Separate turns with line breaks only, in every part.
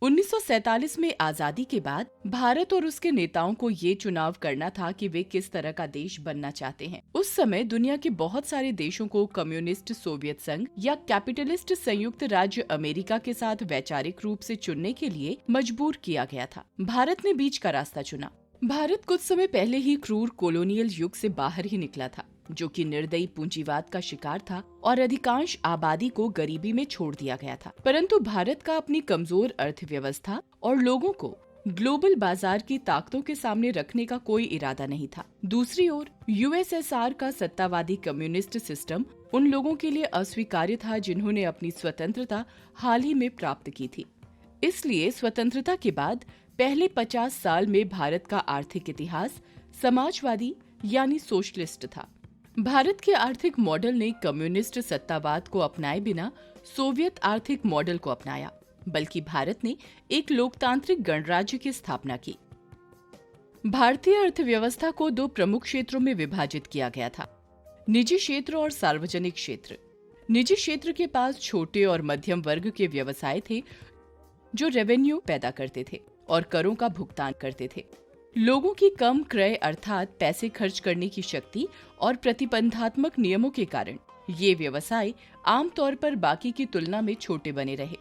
1947 में आजादी के बाद भारत और उसके नेताओं को ये चुनाव करना था कि वे किस तरह का देश बनना चाहते हैं। उस समय दुनिया के बहुत सारे देशों को कम्युनिस्ट सोवियत संघ या कैपिटलिस्ट संयुक्त राज्य अमेरिका के साथ वैचारिक रूप से चुनने के लिए मजबूर किया गया था। भारत ने बीच का रास्ता चुना। भारत कुछ समय पहले ही क्रूर कॉलोनियल युग से बाहर ही निकला था, जो कि निर्दयी पूंजीवाद का शिकार था और अधिकांश आबादी को गरीबी में छोड़ दिया गया था। परंतु भारत का अपनी कमजोर अर्थव्यवस्था और लोगों को ग्लोबल बाजार की ताकतों के सामने रखने का कोई इरादा नहीं था। दूसरी ओर यूएसएसआर का सत्तावादी कम्युनिस्ट सिस्टम उन लोगों के लिए अस्वीकार्य था जिन्होंने अपनी स्वतंत्रता हाल ही में प्राप्त की थी। इसलिए स्वतंत्रता के बाद पहले 50 साल में भारत का आर्थिक इतिहास समाजवादी यानी सोशलिस्ट था। भारत के आर्थिक मॉडल ने कम्युनिस्ट सत्तावाद को अपनाए बिना सोवियत आर्थिक मॉडल को अपनाया, बल्कि भारत ने एक लोकतांत्रिक गणराज्य की स्थापना की। भारतीय अर्थव्यवस्था को दो प्रमुख क्षेत्रों में विभाजित किया गया था, निजी क्षेत्र और सार्वजनिक क्षेत्र। निजी क्षेत्र के पास छोटे और मध्यम वर्ग के व्यवसाय थे जो रेवेन्यू पैदा करते थे और करों का भुगतान करते थे। लोगों की कम क्रय अर्थात पैसे खर्च करने की शक्ति और प्रतिबंधात्मक नियमों के कारण ये व्यवसाय आमतौर पर बाकी की तुलना में छोटे बने रहे।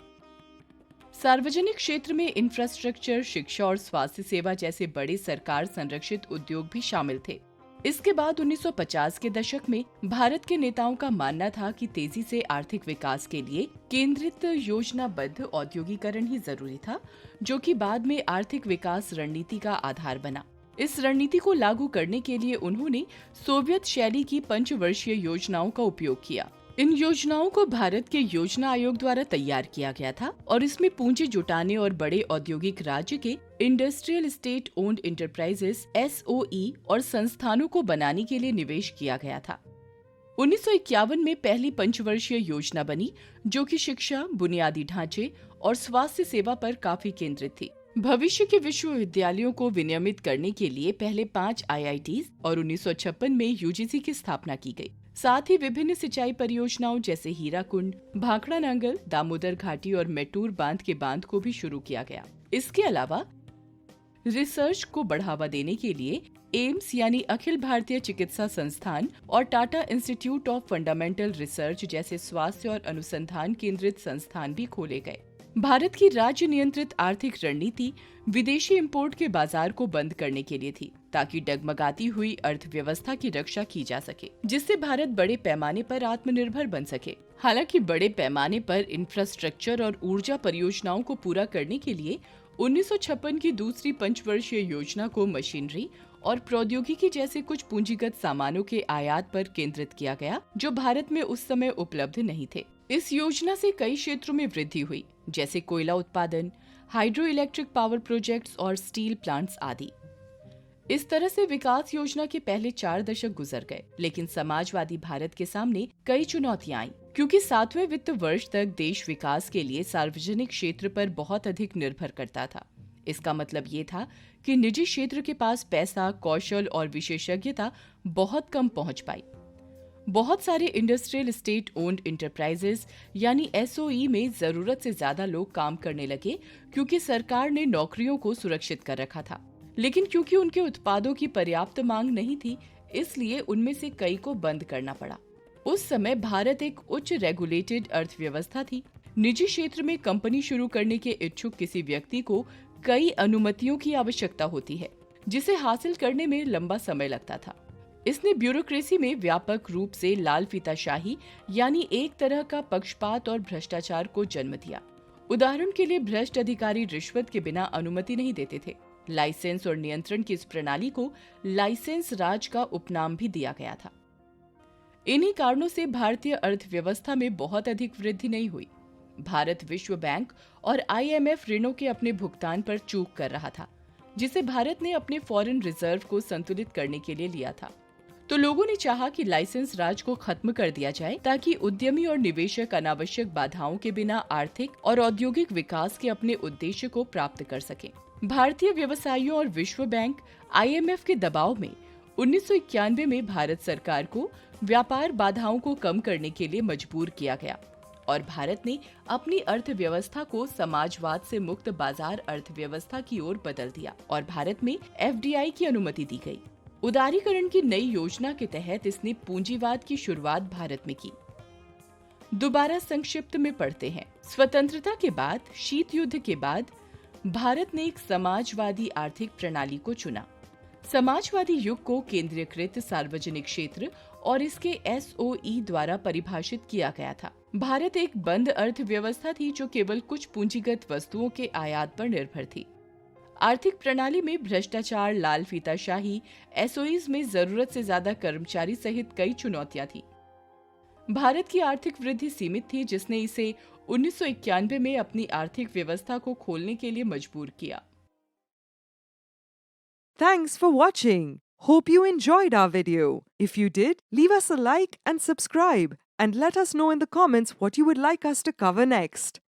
सार्वजनिक क्षेत्र में इंफ्रास्ट्रक्चर, शिक्षा और स्वास्थ्य सेवा जैसे बड़े सरकार संरक्षित उद्योग भी शामिल थे। इसके बाद 1950 के दशक में भारत के नेताओं का मानना था कि तेजी से आर्थिक विकास के लिए केंद्रित योजनाबद्ध औद्योगिकरण ही जरूरी था, जो कि बाद में आर्थिक विकास रणनीति का आधार बना। इस रणनीति को लागू करने के लिए उन्होंने सोवियत शैली की पंचवर्षीय योजनाओं का उपयोग किया। इन योजनाओं को भारत के योजना आयोग द्वारा तैयार किया गया था और इसमें पूंजी जुटाने और बड़े औद्योगिक राज्य के industrial state owned enterprises (SOE) और संस्थानों को बनाने के लिए निवेश किया गया था। 1951 में पहली पंचवर्षीय योजना बनी, जो कि शिक्षा, बुनियादी ढांचे और स्वास्थ्य सेवा पर काफी केंद्रित थी। भविष्य के विश्वविद्यालयों को विनियमित करने के लिए पहले 5 IITs और 1956 में UGC की स्थापना की गई। साथ ही विभिन्न सिंचाई परियोजनाओं जैसे हीराकुंड, भाखड़ा नांगल, दामोदर घाटी और मेटूर बांध के बांध को भी शुरू किया गया। इसके अलावा रिसर्च को बढ़ावा देने के लिए एम्स यानी अखिल भारतीय चिकित्सा संस्थान और Tata institute of fundamental research जैसे स्वास्थ्य और अनुसंधान केंद्रित संस्थान भी खोले गए। भारत की राज्य नियंत्रित आर्थिक रणनीति विदेशी इंपोर्ट के बाजार को बंद करने के लिए थी, ताकि डगमगाती हुई अर्थव्यवस्था की रक्षा की जा सके, जिससे भारत बड़े पैमाने पर आत्मनिर्भर बन सके। हालांकि बड़े पैमाने पर इंफ्रास्ट्रक्चर और ऊर्जा परियोजनाओं को पूरा करने के लिए 1956 की दूसरी पंचवर्षीय योजना को मशीनरी और प्रौद्योगिकी जैसे कुछ पूंजीगत सामानों के आयात पर केंद्रित किया गया, जो भारत में उस समय उपलब्ध नहीं थे। इस योजना से कई क्षेत्रों में वृद्धि हुई, जैसे कोयला उत्पादन, हाइड्रो इलेक्ट्रिक पावर प्रोजेक्ट्स और स्टील प्लांट्स आदि। इस तरह से विकास योजना के पहले 4 दशक गुजर गए, लेकिन समाजवादी भारत के सामने कई चुनौतियां आईं, क्योंकि 7वें वित्त वर्ष तक देश विकास के लिए सार्वजनिक क्षेत्र पर बहुत अधिक निर्भर करता था। इसका मतलब ये था कि निजी क्षेत्र के पास पैसा, कौशल और विशेषज्ञता बहुत कम पहुंच पाई। बहुत सारे इंडस्ट्रियल स्टेट ओन्ड इंटरप्राइजेस यानी SOE में जरूरत से ज्यादा लोग काम करने लगे, क्योंकि सरकार ने नौकरियों को सुरक्षित कर रखा था। लेकिन क्योंकि उनके उत्पादों की पर्याप्त मांग नहीं थी, इसलिए उनमें से कई को बंद करना पड़ा। उस समय भारत एक उच्च रेगुलेटेड अर्थव्यवस्था थी। निजी क्षेत्र में कंपनी शुरू करने के इच्छुक किसी व्यक्ति को कई अनुमतियों की आवश्यकता होती है, जिसे हासिल करने में लंबा समय लगता था। इसने ब्यूरोक्रेसी में व्यापक रूप से लाल फीताशाही यानी एक तरह का पक्षपात और भ्रष्टाचार को जन्म दिया। उदाहरण के लिए भ्रष्ट अधिकारी रिश्वत के बिना अनुमति नहीं देते थे। लाइसेंस और नियंत्रण की इस प्रणाली को लाइसेंस राज का उपनाम भी दिया गया था। इन्हीं कारणों से भारतीय अर्थव्यवस्था में बहुत अधिक वृद्धि नहीं हुई। भारत विश्व बैंक और IMF ऋणों के अपने भुगतान पर चूक कर रहा था, जिसे भारत ने अपने फॉरेन रिजर्व को संतुलित करने के लिए लिया था। तो लोगों ने चाहा कि लाइसेंस राज को खत्म कर दिया जाए, ताकि उद्यमी और निवेशक अनावश्यक बाधाओं के बिना आर्थिक और औद्योगिक विकास के अपने उद्देश्य को प्राप्त कर सकें। भारतीय व्यवसायियों और विश्व बैंक IMF के दबाव में 1991 में भारत सरकार को व्यापार बाधाओं को कम करने के लिए मजबूर किया गया और भारत ने अपनी अर्थव्यवस्था को समाजवाद से मुक्त बाजार अर्थव्यवस्था की ओर बदल दिया और भारत में FDI की अनुमति दी गई। उदारीकरण की नई योजना के तहत इसने पूंजीवाद की शुरुआत भारत में की। दोबारा संक्षिप्त में पढ़ते हैं। स्वतंत्रता के बाद, शीत युद्ध के बाद भारत ने एक समाजवादी आर्थिक प्रणाली को चुना। समाजवादी युग को केंद्रीयकृत सार्वजनिक क्षेत्र और इसके SOE द्वारा परिभाषित किया गया था। भारत एक बंद अर्थव्यवस्था थी जो केवल कुछ पूंजीगत वस्तुओं के आयात पर निर्भर थी। आर्थिक प्रणाली में भ्रष्टाचार, लाल फीताशाही, SOEs में जरूरत से ज्यादा कर्मचारी सहित कई चुनौतियां थी। भारत की आर्थिक वृद्धि सीमित थी, जिसने इसे 1991 में अपनी आर्थिक व्यवस्था को खोलने के लिए मजबूर किया।
Thanks for watching. Hope you enjoyed our video. If you did, leave us a like and subscribe and let us know in the comments what you would like us to cover next.